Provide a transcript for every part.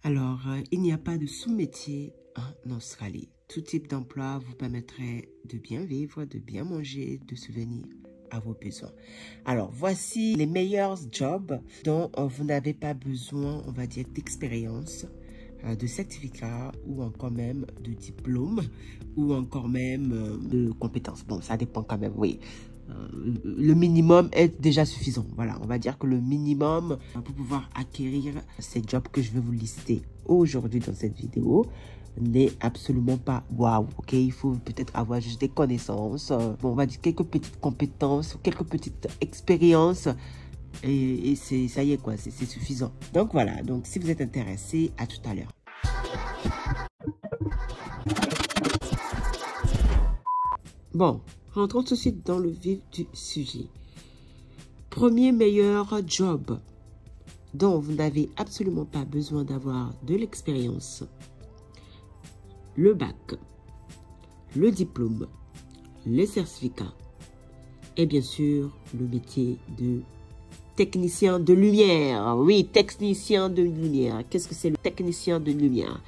Alors, il n'y a pas de sous-métier en Australie. Tout type d'emploi vous permettrait de bien vivre, de bien manger, de subvenir à vos besoins. Alors, voici les meilleurs jobs dont vous n'avez pas besoin, on va dire, d'expérience, de certificat ou encore même de diplôme ou encore même de compétences. Bon, ça dépend quand même, oui. Le minimum est déjà suffisant. Voilà, on va dire que le minimum pour pouvoir acquérir ces jobs que je vais vous lister aujourd'hui dans cette vidéo n'est absolument pas waouh. Ok, il faut peut-être avoir juste des connaissances, bon, on va dire quelques petites compétences, quelques petites expériences. Et c'est ça y est quoi, c'est suffisant. Donc voilà, donc si vous êtes intéressé, à tout à l'heure. Bon, rentrons tout de suite dans le vif du sujet. Premier meilleur job dont vous n'avez absolument pas besoin d'avoir de l'expérience, le bac, le diplôme, le certificat et bien sûr le métier de technicien de lumière. Oui, technicien de lumière. Qu'est-ce que c'est le technicien de lumière?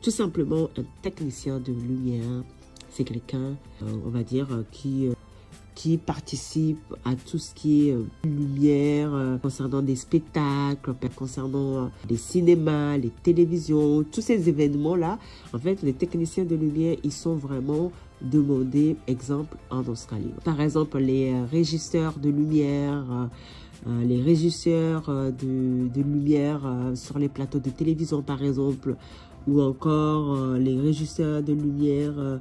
Tout simplement, un technicien de lumière, c'est quelqu'un, on va dire, qui participe à tout ce qui est lumière, concernant des spectacles, concernant les cinémas, les télévisions, tous ces événements-là. En fait, les techniciens de lumière, ils sont vraiment demandés, exemple, en Australie. Par exemple, les régisseurs de lumière, les régisseurs de lumière sur les plateaux de télévision, par exemple, ou encore les régisseurs de lumière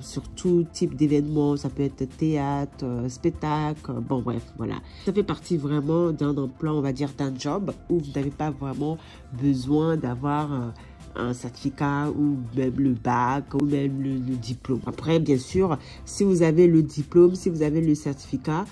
sur tout type d'événements. Ça peut être théâtre, spectacle, bon bref, voilà. Ça fait partie vraiment d'un emploi, on va dire, d'un job où vous n'avez pas vraiment besoin d'avoir un certificat ou même le bac ou même le diplôme. Après, bien sûr, si vous avez le diplôme, si vous avez le certificat,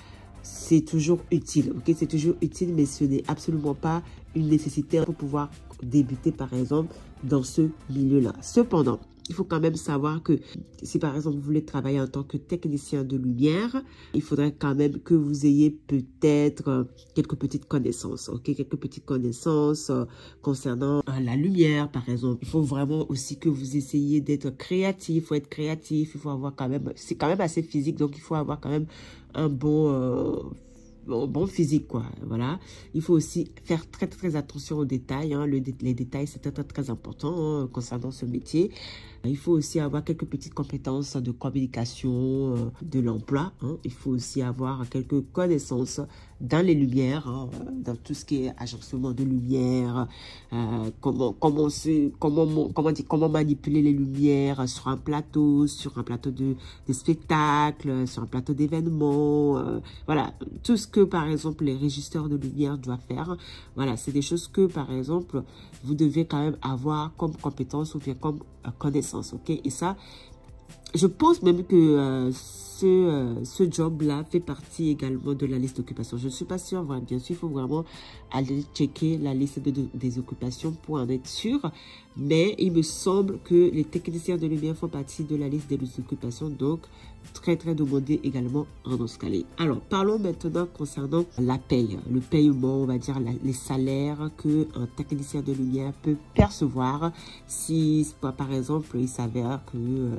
c'est toujours utile, ok? C'est toujours utile, mais ce n'est absolument pas une nécessité pour pouvoir débuter, par exemple, dans ce milieu-là. Cependant, il faut quand même savoir que si, par exemple, vous voulez travailler en tant que technicien de lumière, il faudrait quand même que vous ayez peut-être quelques petites connaissances, ok? Quelques petites connaissances concernant la lumière, par exemple. Il faut vraiment aussi que vous essayiez d'être créatif. Il faut être créatif, il faut avoir quand même... C'est quand même assez physique, donc il faut avoir quand même un bon physique, quoi. Voilà. Il faut aussi faire très attention aux détails, hein. Les détails, c'est très important hein, concernant ce métier. Il faut aussi avoir quelques petites compétences de communication de l'emploi, hein. Il faut aussi avoir quelques connaissances dans les lumières, hein, dans tout ce qui est agencement de lumière, comment manipuler les lumières sur un plateau de spectacle, sur un plateau d'événements, voilà, tout ce que par exemple les régisseurs de lumière doivent faire. Voilà, c'est des choses que par exemple vous devez quand même avoir comme compétence ou bien comme connaissance, ok? Et ça, je pense même que ce job-là fait partie également de la liste d'occupation. Je ne suis pas sûre, voilà, bien sûr, il faut vraiment aller checker la liste des occupations pour en être sûr. Mais il me semble que les techniciens de lumière font partie de la liste des occupations, donc très demandé également en Australie. Alors, parlons maintenant concernant la paye, le paiement, on va dire les salaires que un technicien de lumière peut percevoir si, par exemple, il s'avère que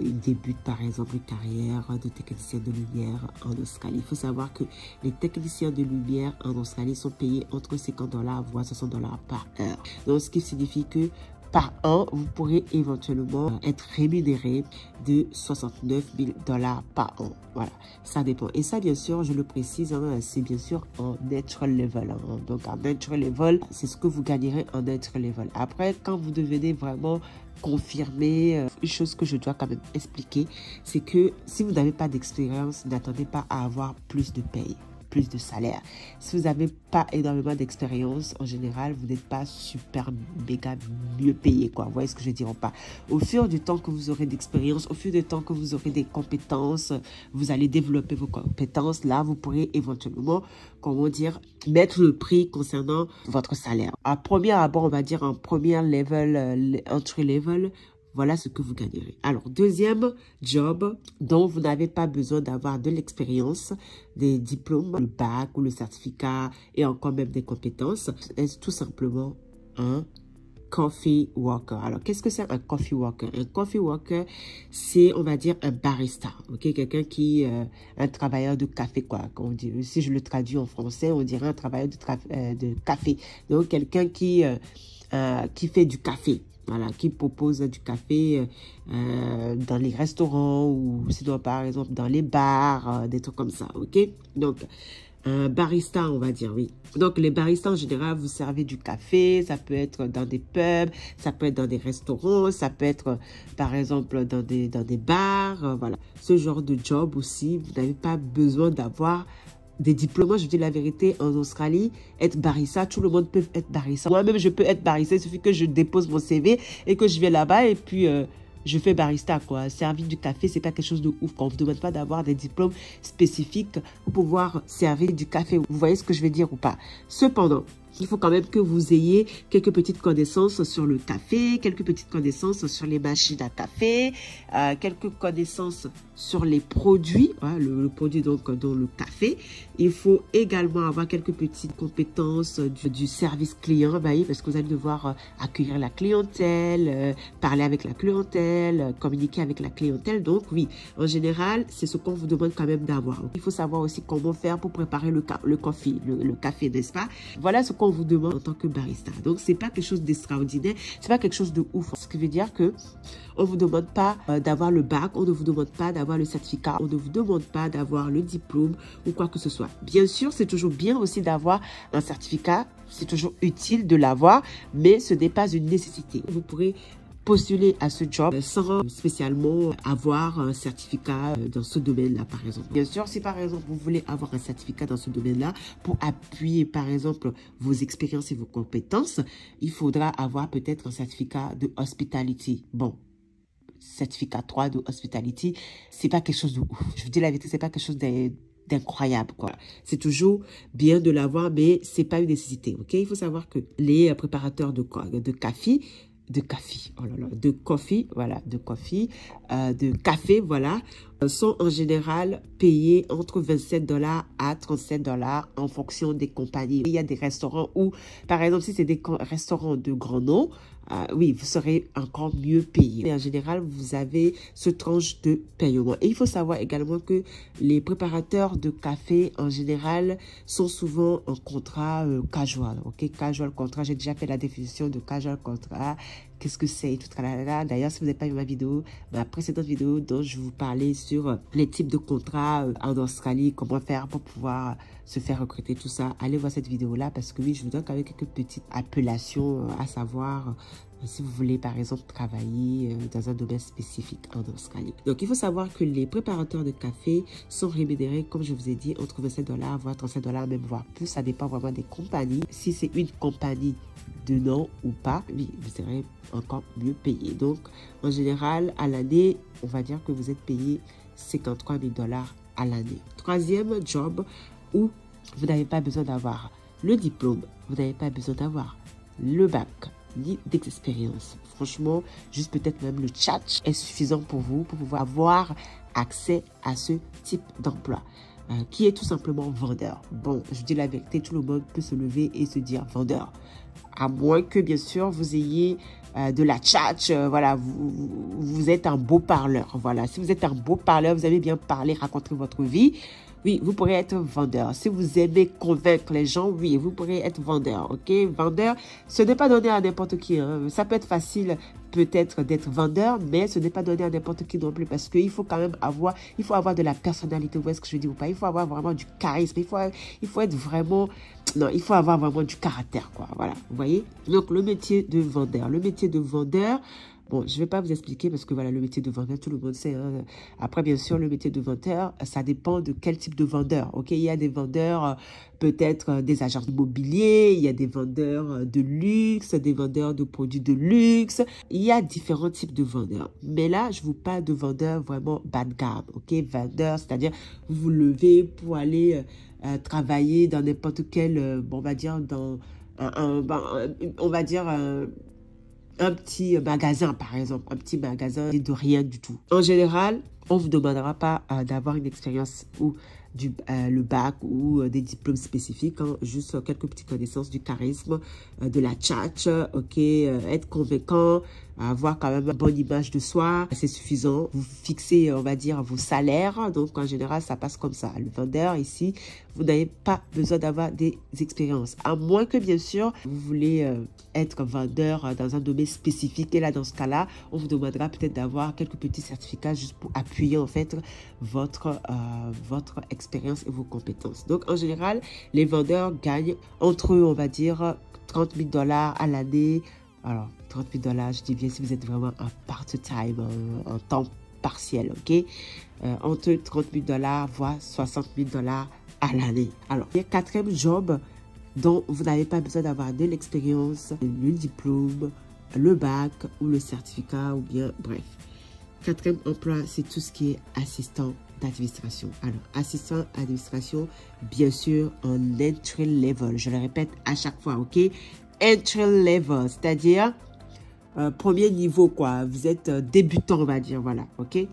il débute par exemple une carrière de technicien de lumière en Australie. Il faut savoir que les techniciens de lumière en Australie sont payés entre 50 $ voire 60 $ par heure. Donc, ce qui signifie que par an, vous pourrez éventuellement être rémunéré de 69 000 $ par an. Voilà, ça dépend. Et ça, bien sûr, je le précise, hein, c'est bien sûr en entry level. Hein. Donc, en entry level, c'est ce que vous gagnerez en entry level. Après, quand vous devenez vraiment confirmé, une chose que je dois quand même expliquer, c'est que si vous n'avez pas d'expérience, n'attendez pas à avoir plus de paye, plus de salaire. Si vous n'avez pas énormément d'expérience, en général, vous n'êtes pas super méga mieux payé, quoi. Vous voyez ce que je veux dire ou pas? Au fur du temps que vous aurez d'expérience, au fur du temps que vous aurez des compétences, vous allez développer vos compétences. Là, vous pourrez éventuellement, comment dire, mettre le prix concernant votre salaire. À premier abord, on va dire en premier level, entry level, voilà ce que vous gagnerez. Alors, deuxième job dont vous n'avez pas besoin d'avoir de l'expérience, des diplômes, le bac ou le certificat et encore même des compétences, c'est tout simplement un coffee worker. Alors, qu'est-ce que c'est un coffee worker? Un coffee worker, c'est, on va dire, un barista, ok? Quelqu'un qui, un travailleur de café, quoi. On dit, si je le traduis en français, on dirait un travailleur de café. Donc, quelqu'un qui fait du café. Voilà, qui propose du café dans les restaurants ou sinon, par exemple, dans les bars, des trucs comme ça, ok? Donc, un barista, on va dire, oui. Donc, les baristas, en général, vous servez du café. Ça peut être dans des pubs, ça peut être dans des restaurants, ça peut être, par exemple, dans des bars. Voilà. Ce genre de job aussi, vous n'avez pas besoin d'avoir des diplômes. Moi, je dis la vérité, en Australie, être barista, tout le monde peut être barista. Moi-même, je peux être barista. Il suffit que je dépose mon CV et que je viens là-bas et puis... je fais barista, quoi. Servir du café, c'est pas quelque chose de ouf. Quand on ne vous demande pas d'avoir des diplômes spécifiques pour pouvoir servir du café. Vous voyez ce que je veux dire ou pas? Cependant, il faut quand même que vous ayez quelques petites connaissances sur le café, quelques petites connaissances sur les machines à café, quelques connaissances sur les produits, hein, le produit donc dans le café. Il faut également avoir quelques petites compétences du service client, bah oui, parce que vous allez devoir accueillir la clientèle, parler avec la clientèle, communiquer avec la clientèle. Donc oui, en général, c'est ce qu'on vous demande quand même d'avoir. Il faut savoir aussi comment faire pour préparer le café, n'est-ce pas? Voilà ce qu'on vous demande en tant que barista. Donc, c'est pas quelque chose d'extraordinaire, c'est pas quelque chose de ouf. Ce qui veut dire que on vous demande pas d'avoir le bac, on ne vous demande pas d'avoir le certificat, on ne vous demande pas d'avoir le diplôme ou quoi que ce soit. Bien sûr, c'est toujours bien aussi d'avoir un certificat, c'est toujours utile de l'avoir, mais ce n'est pas une nécessité. Vous pourrez postuler à ce job sans spécialement avoir un certificat dans ce domaine-là, par exemple. Bien sûr, si par exemple, vous voulez avoir un certificat dans ce domaine-là pour appuyer, par exemple, vos expériences et vos compétences, il faudra avoir peut-être un certificat de hospitality. Bon, certificat 3 de hospitality, c'est pas quelque chose de ouf. Je vous dis la vérité, c'est pas quelque chose d'incroyable, quoi. C'est toujours bien de l'avoir, mais c'est pas une nécessité, ok? Il faut savoir que les préparateurs de café, de café, voilà, sont en général payés entre 27 $ à 37 $ en fonction des compagnies. Il y a des restaurants où, par exemple, si c'est des restaurants de grand nom, oui, vous serez encore mieux payé. Mais en général, vous avez ce tranche de paiement. Et il faut savoir également que les préparateurs de café, en général, sont souvent en contrat casual. Ok, casual contrat. J'ai déjà fait la définition de casual contrat. Qu'est-ce que c'est et tout ça. D'ailleurs, si vous n'avez pas vu ma précédente vidéo dont je vous parlais sur les types de contrats en Australie, comment faire pour pouvoir se faire recruter, tout ça, allez voir cette vidéo-là parce que oui, je vous donne quand même quelques petites appellations à savoir si vous voulez, par exemple, travailler dans un domaine spécifique en Australie. Donc, il faut savoir que les préparateurs de café sont rémunérés, comme je vous ai dit, entre 27 $, voire 37 $, même voire plus. Ça dépend vraiment des compagnies. Si c'est une compagnie de nom ou pas, oui, vous serez encore mieux payé. Donc, en général, à l'année, on va dire que vous êtes payé 53 000 $ à l'année. Troisième job où vous n'avez pas besoin d'avoir le diplôme, vous n'avez pas besoin d'avoir le bac, ni d'expérience. Franchement, juste peut-être même le chat est suffisant pour vous, pour pouvoir avoir accès à ce type d'emploi. Qui est tout simplement vendeur. Bon, je dis la vérité, tout le monde peut se lever et se dire vendeur. À moins que, bien sûr, vous ayez de la tchatch, voilà, vous êtes un beau parleur. Voilà, si vous êtes un beau parleur, vous avez bien parlé, raconter votre vie, oui, vous pourrez être vendeur. Si vous aimez convaincre les gens, oui, vous pourrez être vendeur, ok? Vendeur, ce n'est pas donné à n'importe qui, hein. Ça peut être facile peut-être d'être vendeur, mais ce n'est pas donné à n'importe qui non plus parce qu'il faut quand même avoir, il faut avoir de la personnalité, vous voyez ce que je veux dire ou pas? Il faut avoir vraiment du charisme, il faut être vraiment, non, il faut avoir vraiment du caractère, quoi, voilà, vous voyez? Donc, le métier de vendeur, bon, je ne vais pas vous expliquer parce que voilà, le métier de vendeur, tout le monde sait, hein. Après, bien sûr, le métier de vendeur, ça dépend de quel type de vendeur. Ok, il y a des vendeurs, peut-être des agents immobiliers, il y a des vendeurs de luxe, des vendeurs de produits de luxe. Il y a différents types de vendeurs. Mais là, je vous parle de vendeurs vraiment bas de gamme. Ok, vendeur, c'est-à-dire vous vous levez pour aller travailler dans n'importe quel, bon, on va dire, dans on va dire un petit magasin, par exemple, un petit magasin de rien du tout. En général, on ne vous demandera pas d'avoir une expérience ou le bac ou des diplômes spécifiques, hein, juste quelques petites connaissances du charisme, de la tchatch, ok, être convaincant, avoir quand même une bonne image de soi, c'est suffisant. Vous fixez, on va dire, vos salaires, donc en général, ça passe comme ça. Le vendeur, ici, vous n'avez pas besoin d'avoir des expériences, à moins que, bien sûr, vous voulez être vendeur dans un domaine spécifique, et là, dans ce cas-là, on vous demandera peut-être d'avoir quelques petits certificats juste pour appuyer, en fait, votre expérience et vos compétences. Donc, en général, les vendeurs gagnent entre, on va dire, 30 000 $ à l'année. Alors, 30 000 $, je dis bien si vous êtes vraiment en part-time, en temps partiel, ok? Entre 30 000 $, voire 60 000 $ à l'année. Alors, il y a quatrième job dont vous n'avez pas besoin d'avoir de l'expérience, le diplôme, le bac ou le certificat ou bien, bref. Quatrième emploi, c'est tout ce qui est assistant d'administration. Alors, assistant d'administration, bien sûr, en entry level. Je le répète à chaque fois, ok? Entry level, c'est-à-dire premier niveau, quoi. Vous êtes débutant, on va dire, voilà, ok?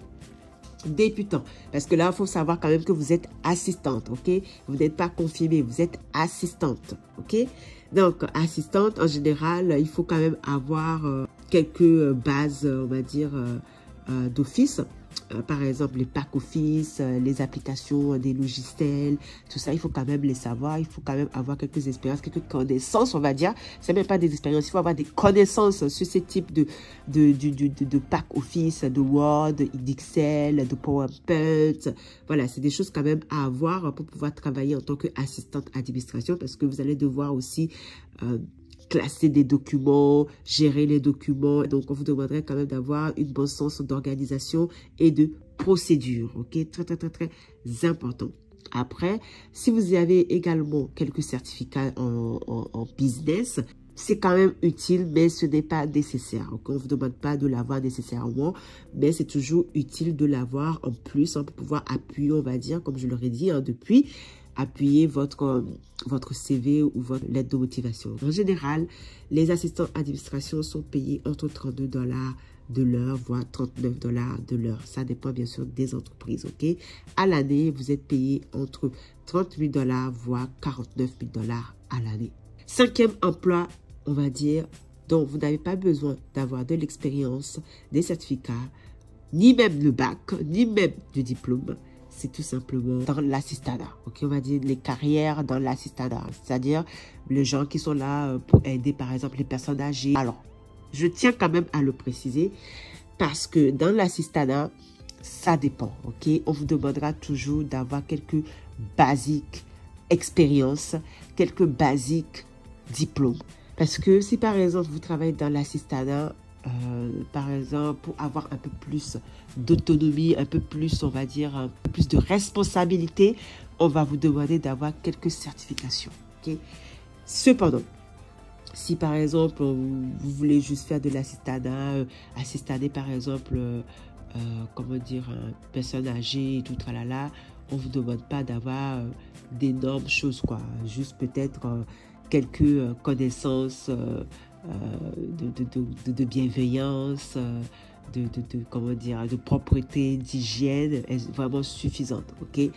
Débutant. Parce que là, il faut savoir quand même que vous êtes assistante, ok? Vous n'êtes pas confirmée, vous êtes assistante, ok? Donc, assistante, en général, il faut quand même avoir quelques bases, on va dire, d'office. Par exemple, les packs office, les applications des logiciels, tout ça, il faut quand même les savoir. Il faut quand même avoir quelques expériences, quelques connaissances, on va dire. C'est même pas des expériences, il faut avoir des connaissances sur ce type de pack office, de Word, d'Excel, de PowerPoint. Voilà, c'est des choses quand même à avoir pour pouvoir travailler en tant qu'assistante administration, parce que vous allez devoir aussi classer des documents, gérer les documents. Donc, on vous demanderait quand même d'avoir une bonne sens d'organisation et de procédure. Ok, très, très, très, très important. Après, si vous avez également quelques certificats en business, c'est quand même utile, mais ce n'est pas nécessaire. Donc, on ne vous demande pas de l'avoir nécessairement, mais c'est toujours utile de l'avoir en plus, hein, pour pouvoir appuyer, on va dire, comme je l'aurais dit, hein, depuis, appuyer votre CV ou votre lettre de motivation. En général, les assistants d'administration sont payés entre 32 $ de l'heure, voire 39 $ de l'heure. Ça dépend bien sûr des entreprises, ok? À l'année, vous êtes payé entre 30 000 $, voire 49 000 $ à l'année. Cinquième emploi, on va dire, dont vous n'avez pas besoin d'avoir de l'expérience, des certificats, ni même le bac, ni même du diplôme. C'est tout simplement dans l'assistanat. Ok, on va dire les carrières dans l'assistanat. C'est-à-dire les gens qui sont là pour aider, par exemple, les personnes âgées. Alors, je tiens quand même à le préciser parce que dans l'assistanat, ça dépend. Ok, on vous demandera toujours d'avoir quelques basiques expériences, quelques basiques diplômes. Parce que si par exemple vous travaillez dans l'assistanat, par exemple, pour avoir un peu plus d'autonomie, un peu plus, on va dire, un peu plus de responsabilité, on va vous demander d'avoir quelques certifications. Okay? Cependant, si par exemple, vous voulez juste faire de l'assistanat, assister par exemple, comment dire, une personne âgée et tout, tralala, on ne vous demande pas d'avoir d'énormes choses, quoi. Juste peut-être quelques connaissances de bienveillance, comment dire, de propreté, d'hygiène est vraiment suffisante, ok?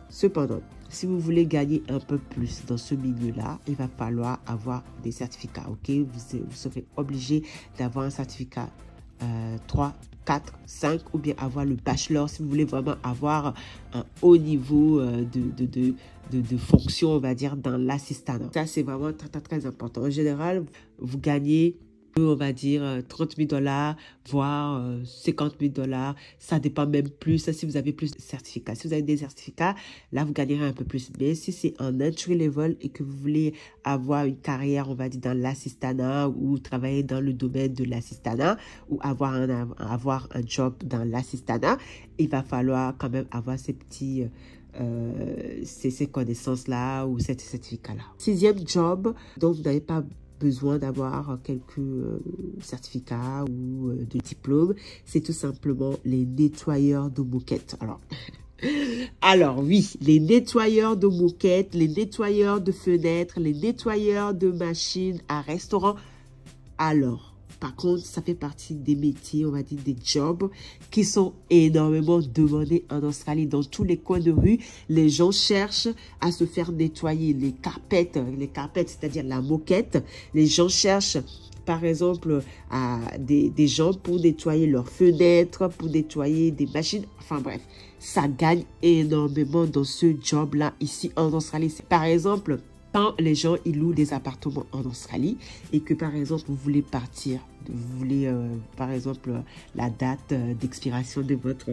Cependant, si vous voulez gagner un peu plus dans ce milieu-là, il va falloir avoir des certificats, ok? Vous serez obligé d'avoir un certificat 3, 4, 5 ou bien avoir le bachelor si vous voulez vraiment avoir un haut niveau de fonction, on va dire, dans l'assistanat. Ça, c'est vraiment très, très, très important. En général, vous gagnez, on va dire, 30 000 $, voire 50 000 $. Ça dépend même plus si vous avez plus de certificats. Si vous avez des certificats, là, vous gagnerez un peu plus. Mais si c'est en entry level et que vous voulez avoir une carrière, on va dire, dans l'assistanat ou travailler dans le domaine de l'assistanat ou avoir un job dans l'assistanat, il va falloir quand même avoir ces petits... ces connaissances-là ou ces certificats-là. Sixième job, dont vous n'avez pas besoin d'avoir quelques certificats ou de diplômes, c'est tout simplement les nettoyeurs de moquettes. Alors oui, les nettoyeurs de moquettes, les nettoyeurs de fenêtres, les nettoyeurs de machines à restaurant. Alors, Par contre, ça fait partie des métiers, on va dire des jobs qui sont énormément demandés en Australie. Dans tous les coins de rue, les gens cherchent à se faire nettoyer les carpettes, c'est-à-dire la moquette. Les gens cherchent par exemple à des gens pour nettoyer leurs fenêtres, pour nettoyer des machines. Enfin bref, ça gagne énormément dans ce job-là ici en Australie. Par exemple, quand les gens ils louent des appartements en Australie et que par exemple vous voulez partir, vous voulez par exemple la date d'expiration de votre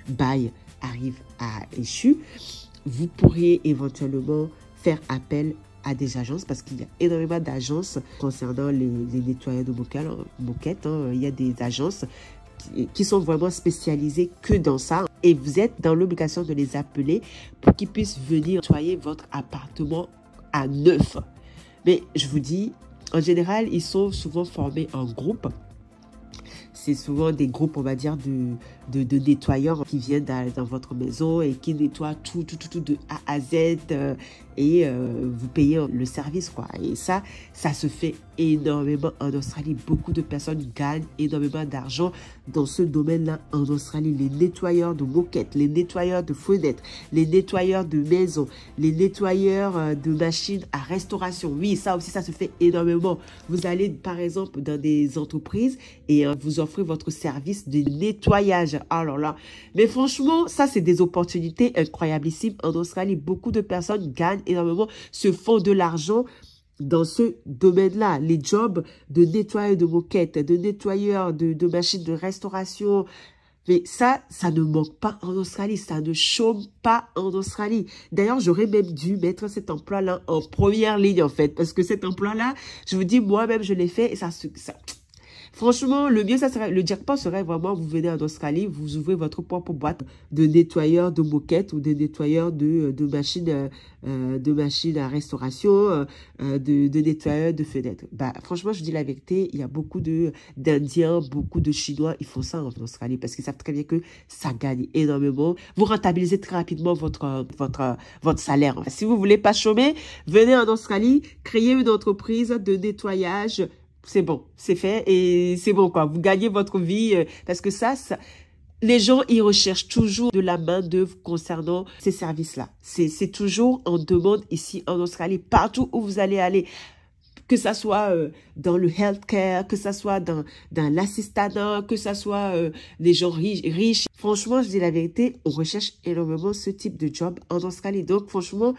bail arrive à échu, vous pourriez éventuellement faire appel à des agences parce qu'il y a énormément d'agences concernant les nettoyeurs de moquettes. Il y a des agences qui sont vraiment spécialisées que dans ça. Et vous êtes dans l'obligation de les appeler pour qu'ils puissent venir nettoyer votre appartement à neuf. Mais je vous dis, en général, ils sont souvent formés en groupe. C'est souvent des groupes, on va dire, de nettoyeurs qui viennent dans votre maison et qui nettoient tout de A à Z et vous payez le service, quoi. Et ça se fait énormément en Australie. Beaucoup de personnes gagnent énormément d'argent dans ce domaine-là en Australie. Les nettoyeurs de moquettes, les nettoyeurs de fenêtres, les nettoyeurs de maisons, les nettoyeurs de machines à restauration. Oui, ça aussi, ça se fait énormément. Vous allez, par exemple, dans des entreprises et vous offrez votre service de nettoyage. Alors là, mais franchement, ça, c'est des opportunités incroyablissimes en Australie. Beaucoup de personnes gagnent énormément, se font de l'argent dans ce domaine-là. Les jobs de nettoyeur de moquettes, de nettoyeur de machines de restauration. Mais ça ne manque pas en Australie. Ça ne chôme pas en Australie. D'ailleurs, j'aurais même dû mettre cet emploi-là en première ligne, en fait. Parce que cet emploi-là, je vous dis, moi-même, je l'ai fait et ça franchement, le mieux, le jackpot serait vraiment, vous venez en Australie, vous ouvrez votre propre boîte de nettoyeurs de moquettes ou de nettoyeurs de machines à restauration, de nettoyeurs de fenêtres. Bah, franchement, je dis la vérité, il y a beaucoup d'Indiens, beaucoup de Chinois, ils font ça en Australie parce qu'ils savent très bien que ça gagne énormément. Vous rentabilisez très rapidement votre salaire. Si vous voulez pas chômer, venez en Australie, créez une entreprise de nettoyage. C'est bon, c'est fait et c'est bon quoi. Vous gagnez votre vie parce que ça, les gens, ils recherchent toujours de la main-d'œuvre concernant ces services-là. C'est toujours en demande ici en Australie, partout où vous allez aller. Que ça soit dans le healthcare, que ça soit dans l'assistanat, que ça soit des gens riches. Franchement, je dis la vérité, on recherche énormément ce type de job en Australie. Donc franchement,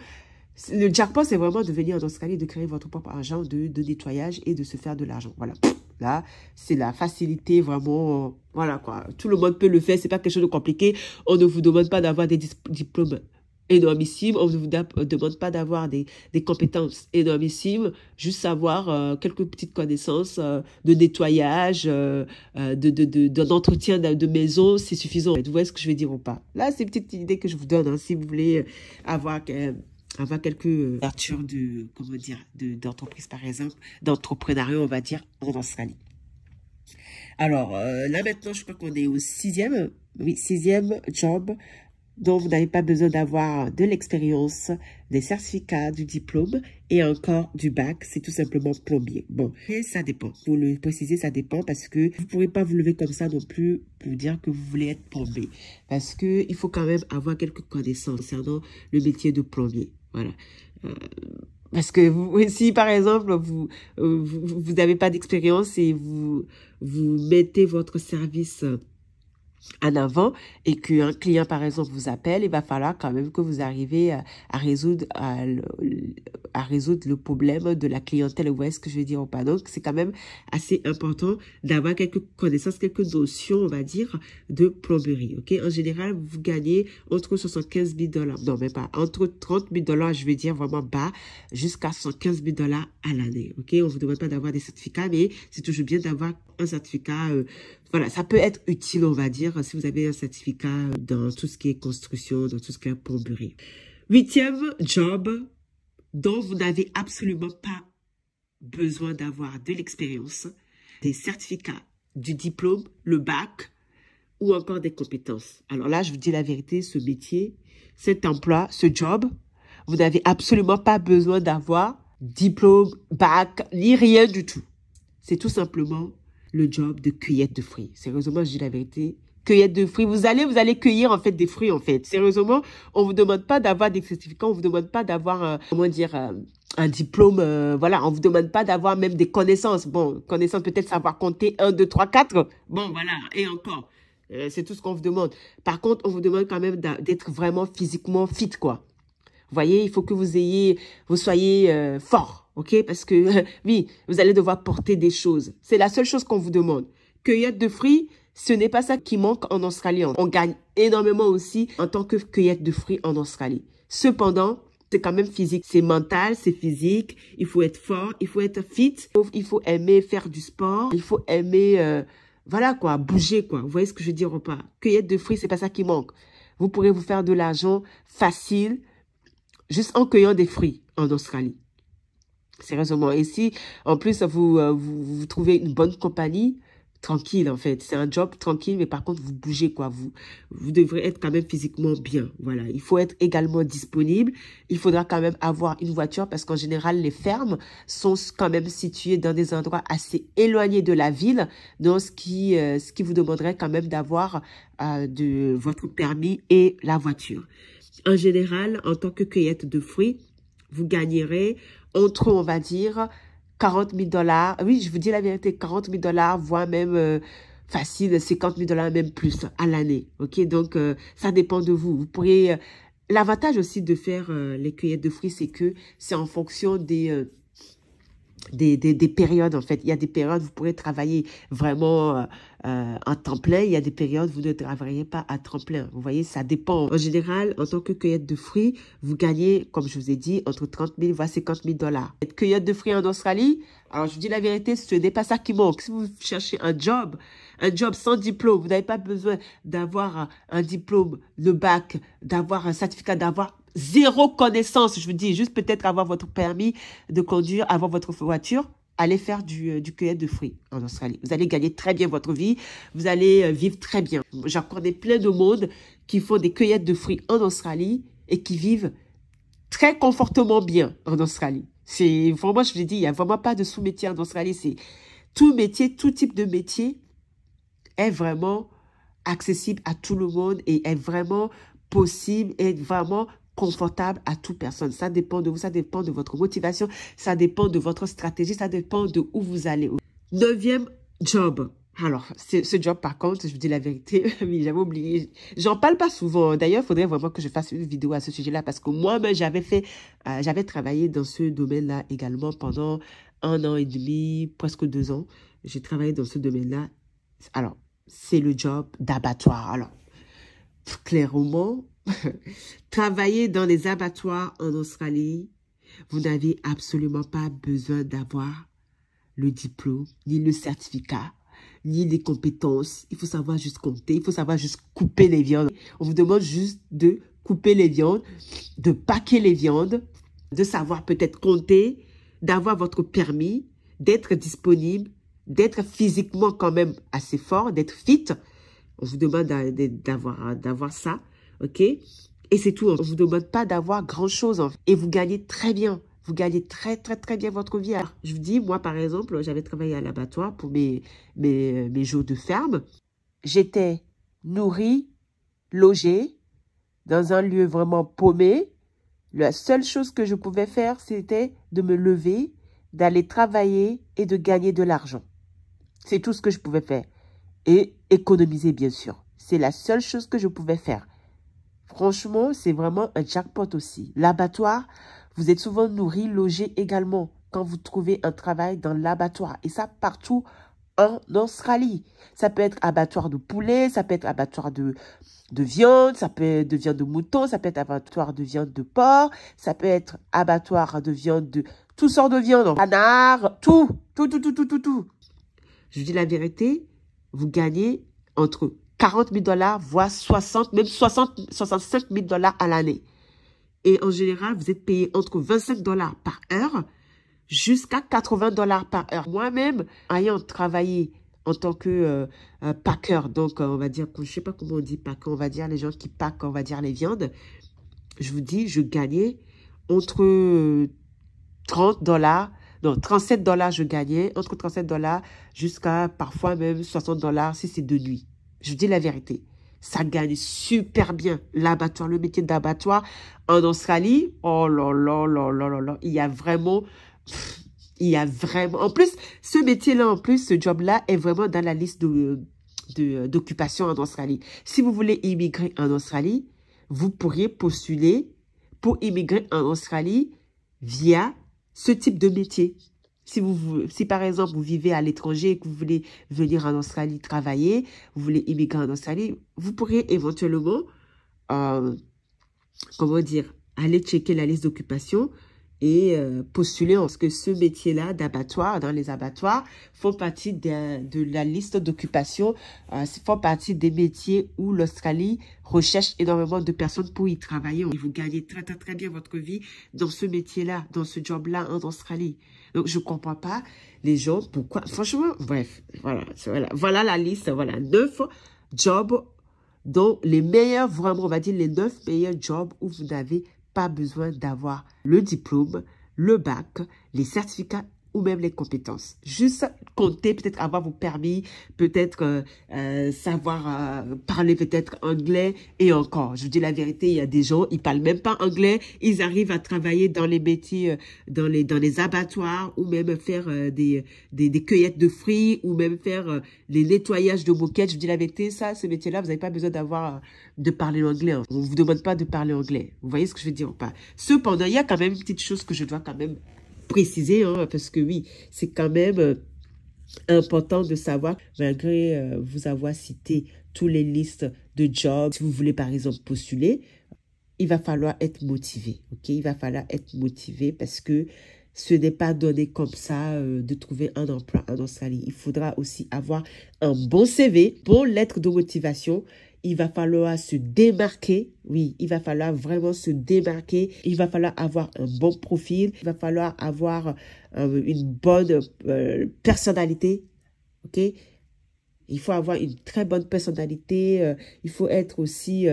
le jackpot, c'est vraiment de venir en Australie, de créer votre propre agent de nettoyage et de se faire de l'argent. Voilà. Là, c'est la facilité vraiment. Voilà quoi. Tout le monde peut le faire. C'est pas quelque chose de compliqué. On ne vous demande pas d'avoir des diplômes énormissimes. On ne vous demande pas d'avoir des compétences énormissimes. Juste savoir quelques petites connaissances de nettoyage, d'entretien de maison, c'est suffisant. Vous voyez ce que je veux dire ou pas? Là, c'est une petite idée que je vous donne. Hein, si vous voulez avoir quelques ouvertures d'entreprise, par exemple, d'entrepreneuriat, on va dire, en Australie. Alors, là maintenant, je crois qu'on est au sixième job dont vous n'avez pas besoin d'avoir de l'expérience, des certificats, du diplôme et encore du bac, c'est tout simplement plombier. Bon, et ça dépend. Pour le préciser, ça dépend parce que vous ne pourrez pas vous lever comme ça non plus pour dire que vous voulez être plombier. Parce que il faut quand même avoir quelques connaissances concernant le métier de plombier. Voilà. Parce que si par exemple vous n'avez pas d'expérience et vous mettez votre service en avant et qu'un client par exemple vous appelle, il va falloir quand même que vous arrivez à résoudre le problème de la clientèle. Vous voyez ce que je veux dire ou pas? Donc c'est quand même assez important d'avoir quelques connaissances, quelques notions, on va dire, de plomberie. Ok, en général vous gagnez entre 75 000 $, non mais pas, entre 30 000 $, je vais dire vraiment bas, jusqu'à 115 000 $ à l'année. Ok, on vous demande pas d'avoir des certificats, mais c'est toujours bien d'avoir un certificat. Voilà, ça peut être utile, on va dire, si vous avez un certificat dans tout ce qui est construction, dans tout ce qui est plomberie. Huitième job dont vous n'avez absolument pas besoin d'avoir de l'expérience, des certificats, du diplôme, le bac ou encore des compétences. Alors là, je vous dis la vérité, ce métier, cet emploi, ce job, vous n'avez absolument pas besoin d'avoir diplôme, bac, ni rien du tout. C'est tout simplement le job de cueillette de fruits. Sérieusement, je dis la vérité. Cueillette de fruits. Vous allez cueillir, en fait, des fruits, en fait. Sérieusement, on vous demande pas d'avoir des certificats, on vous demande pas d'avoir, comment dire, un diplôme, voilà, on vous demande pas d'avoir même des connaissances. Bon, connaissances, peut-être savoir compter 1, 2, 3, 4. Bon, voilà, et encore. C'est tout ce qu'on vous demande. Par contre, on vous demande quand même d'être vraiment physiquement fit, quoi. Vous voyez, il faut que vous soyez fort, ok? Parce que, oui, vous allez devoir porter des choses. C'est la seule chose qu'on vous demande. Cueillette de fruits, ce n'est pas ça qui manque en Australie. On gagne énormément aussi en tant que cueillette de fruits en Australie. Cependant, c'est quand même physique. C'est mental, c'est physique. Il faut être fort, il faut être fit. Il faut aimer faire du sport. Il faut aimer, voilà quoi, bouger quoi. Vous voyez ce que je veux dire ou pas? Cueillette de fruits, c'est pas ça qui manque. Vous pourrez vous faire de l'argent facile juste en cueillant des fruits en Australie. Sérieusement. Et si, en plus, vous trouvez une bonne compagnie, tranquille, en fait. C'est un job tranquille, mais par contre, vous bougez, quoi. Vous devrez être quand même physiquement bien. Voilà. Il faut être également disponible. Il faudra quand même avoir une voiture parce qu'en général, les fermes sont quand même situées dans des endroits assez éloignés de la ville. Donc, ce qui vous demanderait quand même d'avoir votre permis et la voiture. En général, en tant que cueillette de fruits, vous gagnerez entre, on va dire, 40 000 $. Oui, je vous dis la vérité, 40 000 $, voire même facile, 50 000 $, même plus à l'année. Ok, donc ça dépend de vous. Vous pourriez. L'avantage aussi de faire les cueillettes de fruits, c'est que c'est en fonction des périodes, en fait. Il y a des périodes où vous pourrez travailler vraiment en temps plein. Il y a des périodes où vous ne travaillez pas à temps plein. Vous voyez, ça dépend. En général, en tant que cueillette de fruits, vous gagnez, comme je vous ai dit, entre 30 000 voire 50 000 $. Être cueillette de fruits en Australie, alors je vous dis la vérité, ce n'est pas ça qui manque. Si vous cherchez un job sans diplôme, vous n'avez pas besoin d'avoir un diplôme, le bac, d'avoir un certificat, d'avoir zéro connaissance, je vous dis, juste peut-être avoir votre permis de conduire, avoir votre voiture, allez faire du cueillette de fruits en Australie. Vous allez gagner très bien votre vie, vous allez vivre très bien. J'en connais plein de monde qui font des cueillettes de fruits en Australie et qui vivent très confortablement bien en Australie. C'est vraiment, je vous ai dit, il n'y a vraiment pas de sous-métier en Australie. C'est tout métier, tout type de métier est vraiment accessible à tout le monde et est vraiment possible, est vraiment confortable à toute personne. Ça dépend de vous, ça dépend de votre motivation, ça dépend de votre stratégie, ça dépend de où vous allez. 9e job. Alors, ce job, par contre, je vous dis la vérité, oui, j'avais oublié. J'en parle pas souvent. D'ailleurs, il faudrait vraiment que je fasse une vidéo à ce sujet-là parce que moi-même, j'avais travaillé dans ce domaine-là également pendant 1 an et demi, presque 2 ans. J'ai travaillé dans ce domaine-là. Alors, c'est le job d'abattoir. Alors, clairement, travailler dans les abattoirs en Australie, vous n'avez absolument pas besoin d'avoir le diplôme, ni le certificat, ni les compétences. Il faut savoir juste compter, il faut savoir juste couper les viandes. On vous demande juste de couper les viandes, de paquer les viandes, de savoir peut-être compter, d'avoir votre permis, d'être disponible, d'être physiquement quand même assez fort, d'être fit. On vous demande d'avoir ça, ok? Et c'est tout. On ne vous demande pas d'avoir grand-chose. Et vous gagnez très bien. Vous gagnez très, très, très bien votre vie. Alors, je vous dis, moi, par exemple, j'avais travaillé à l'abattoir pour mes jours de ferme. J'étais nourrie, logée, dans un lieu vraiment paumé. La seule chose que je pouvais faire, c'était de me lever, d'aller travailler et de gagner de l'argent. C'est tout ce que je pouvais faire. Et économiser, bien sûr. C'est la seule chose que je pouvais faire. Franchement, c'est vraiment un jackpot aussi. L'abattoir, vous êtes souvent nourri, logé également quand vous trouvez un travail dans l'abattoir. Et ça, partout en Australie. Ça peut être abattoir de poulet, ça peut être abattoir de viande, ça peut être de viande de mouton, ça peut être abattoir de viande de porc, ça peut être abattoir de viande de toutes sortes de viande, canard, tout. Je vous dis la vérité, vous gagnez entre 40 000 $, voire 65 000 $ à l'année. Et en général, vous êtes payé entre 25 $ par heure jusqu'à 80 $ par heure. Moi-même, ayant travaillé en tant que packer, donc on va dire, je ne sais pas comment on dit packer, on va dire les gens qui packent, on va dire les viandes, je vous dis, je gagnais entre 30 $ non, 37 dollars je gagnais, entre 37 dollars jusqu'à parfois même 60 dollars si c'est de nuit. Je dis la vérité. Ça gagne super bien l'abattoir, le métier d'abattoir en Australie. Oh là là là là là là. Il y a vraiment... En plus, ce métier-là, en plus, ce job-là est vraiment dans la liste d'occupation en Australie. Si vous voulez immigrer en Australie, vous pourriez postuler pour immigrer en Australie via ce type de métier. Si par exemple, vous vivez à l'étranger et que vous voulez venir en Australie travailler, vous voulez immigrer en Australie, vous pourriez éventuellement, comment dire, aller checker la liste d'occupation et postuler, parce que ce métier-là d'abattoir, dans les abattoirs, font partie de la liste d'occupation, font partie des métiers où l'Australie recherche énormément de personnes pour y travailler. Et vous gagnez très, très, très bien votre vie dans ce métier-là, dans ce job-là en Australie. Donc, je ne comprends pas les gens, pourquoi, franchement, bref, voilà la liste, voilà, 9 jobs, dont les meilleurs, vraiment, on va dire les 9 meilleurs jobs où vous n'avez pas besoin d'avoir le diplôme, le bac, les certificats ou même les compétences. Juste compter, peut-être avoir vos permis, peut-être savoir parler peut-être anglais et encore. Je vous dis la vérité, il y a des gens, ils parlent même pas anglais, ils arrivent à travailler dans les métiers, dans les abattoirs ou même faire des cueillettes de fruits ou même faire les nettoyages de moquettes. Je vous dis la vérité, ça, ce métier-là, vous n'avez pas besoin d'avoir de parler anglais. Hein. On vous demande pas de parler anglais. Vous voyez ce que je veux dire ou pas? Cependant, il y a quand même une petite chose que je dois quand même préciser, hein, parce que oui, c'est quand même important de savoir, malgré vous avoir cité toutes les listes de jobs, si vous voulez par exemple postuler, il va falloir être motivé, ok? Il va falloir être motivé parce que ce n'est pas donné comme ça de trouver un emploi en Australie. Il faudra aussi avoir un bon CV, bonne lettre de motivation. Il va falloir se démarquer. Oui, il va falloir vraiment se démarquer. Il va falloir avoir un bon profil. Il va falloir avoir une bonne personnalité. OK? Il faut avoir une très bonne personnalité. Il faut être aussi,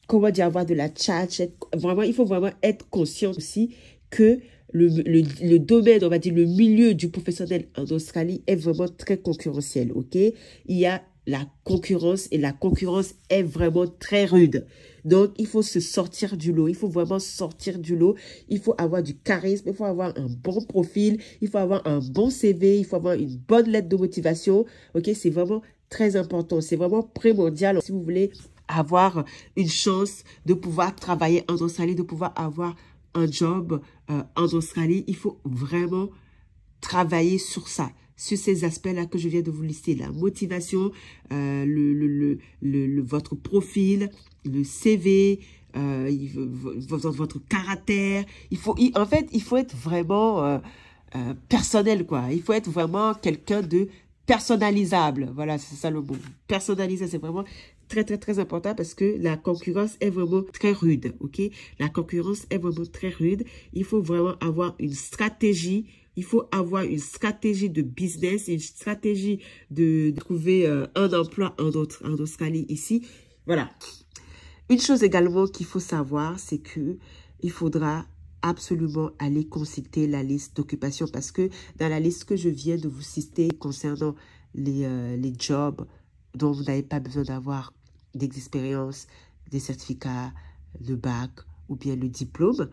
comment dire, avoir de la tchatch. Vraiment, il faut vraiment être conscient aussi que le domaine, on va dire, le milieu du professionnel en Australie est vraiment très concurrentiel. OK? Il y a la concurrence et la concurrence est vraiment très rude. Donc, il faut se sortir du lot. Il faut vraiment sortir du lot. Il faut avoir du charisme. Il faut avoir un bon profil. Il faut avoir un bon CV. Il faut avoir une bonne lettre de motivation. OK? C'est vraiment très important. C'est vraiment primordial si vous voulez avoir une chance de pouvoir travailler en Australie, de pouvoir avoir un job en Australie. Il faut vraiment travailler sur ça, sur ces aspects-là que je viens de vous lister. La motivation, votre profil, le CV, votre caractère. En fait, il faut être vraiment personnel, quoi. Il faut être vraiment quelqu'un de personnalisable. Voilà, c'est ça le mot. Personnalisé, c'est vraiment très, très, très important parce que la concurrence est vraiment très rude, ok? La concurrence est vraiment très rude. Il faut vraiment avoir une stratégie. Il faut avoir une stratégie de business, une stratégie de trouver un emploi en Australie ici. Voilà. Une chose également qu'il faut savoir, c'est que il faudra absolument aller consulter la liste d'occupation parce que dans la liste que je viens de vous citer concernant les jobs dont vous n'avez pas besoin d'avoir d'expérience, des certificats, le bac ou bien le diplôme,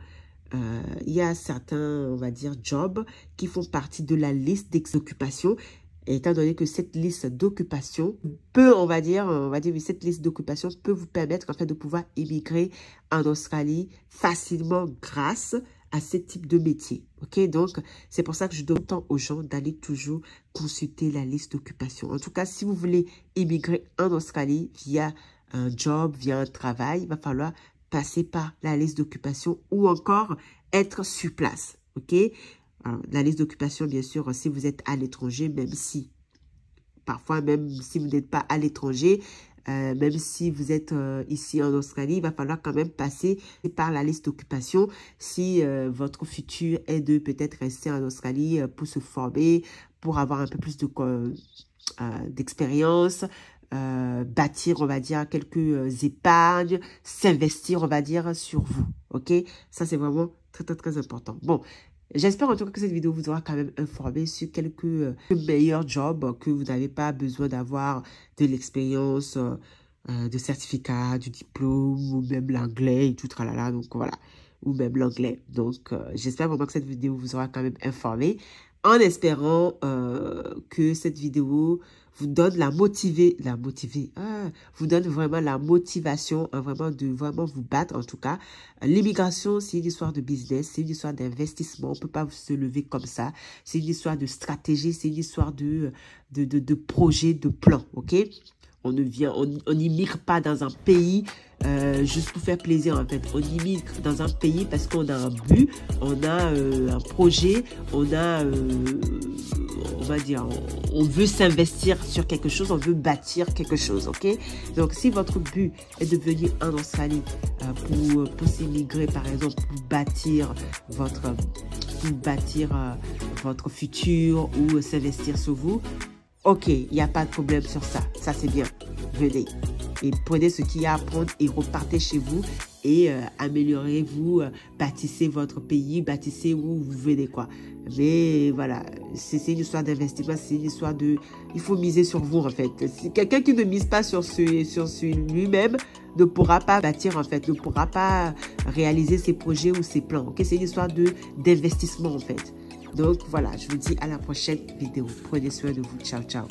il y a certains, on va dire, jobs qui font partie de la liste d'occupation. Étant donné que cette liste d'occupation peut, on va dire, oui, cette liste d'occupation peut vous permettre en fait de pouvoir immigrer en Australie facilement grâce à ce type de métier. Ok, donc c'est pour ça que je donne autant aux gens d'aller toujours consulter la liste d'occupation. En tout cas, si vous voulez immigrer en Australie via un job, via un travail, il va falloir passer par la liste d'occupation ou encore être sur place. Ok. Alors, la liste d'occupation, bien sûr, si vous êtes à l'étranger, même si, parfois, même si vous n'êtes pas à l'étranger, même si vous êtes ici en Australie, il va falloir quand même passer par la liste d'occupation si votre futur est de peut-être rester en Australie pour se former, pour avoir un peu plus d'expérience, bâtir, on va dire, quelques épargnes, s'investir, on va dire, sur vous. OK? Ça, c'est vraiment très, très, très important. Bon. J'espère en tout cas que cette vidéo vous aura quand même informé sur quelques meilleurs jobs que vous n'avez pas besoin d'avoir de l'expérience, de certificat, du diplôme ou même l'anglais et tout, tralala. Donc voilà, ou même l'anglais. Donc j'espère vraiment que cette vidéo vous aura quand même informé en espérant que cette vidéo vous donne vous donne vraiment la motivation, vraiment de vraiment vous battre en tout cas. L'immigration, c'est une histoire de business, c'est une histoire d'investissement. On ne peut pas se lever comme ça. C'est une histoire de stratégie, c'est une histoire de projet, de plan, ok? On n'immigre pas dans un pays juste pour faire plaisir en fait. On immigre dans un pays parce qu'on a un but, on a un projet, on a, on va dire, on veut s'investir sur quelque chose, on veut bâtir quelque chose, ok? Donc si votre but est de venir en Australie pour s'immigrer par exemple, pour bâtir votre futur ou s'investir sur vous, ok, il n'y a pas de problème sur ça. Ça, c'est bien. Venez. Et prenez ce qu'il y a à prendre et repartez chez vous et améliorez-vous, bâtissez votre pays, bâtissez où vous venez, quoi. Mais voilà, c'est une histoire d'investissement, c'est une histoire de... Il faut miser sur vous, en fait. Quelqu'un qui ne mise pas sur lui-même ne pourra pas bâtir, en fait, ne pourra pas réaliser ses projets ou ses plans. Ok, c'est une histoire d'investissement, en fait. Donc voilà, je vous dis à la prochaine vidéo. Prenez soin de vous. Ciao, ciao.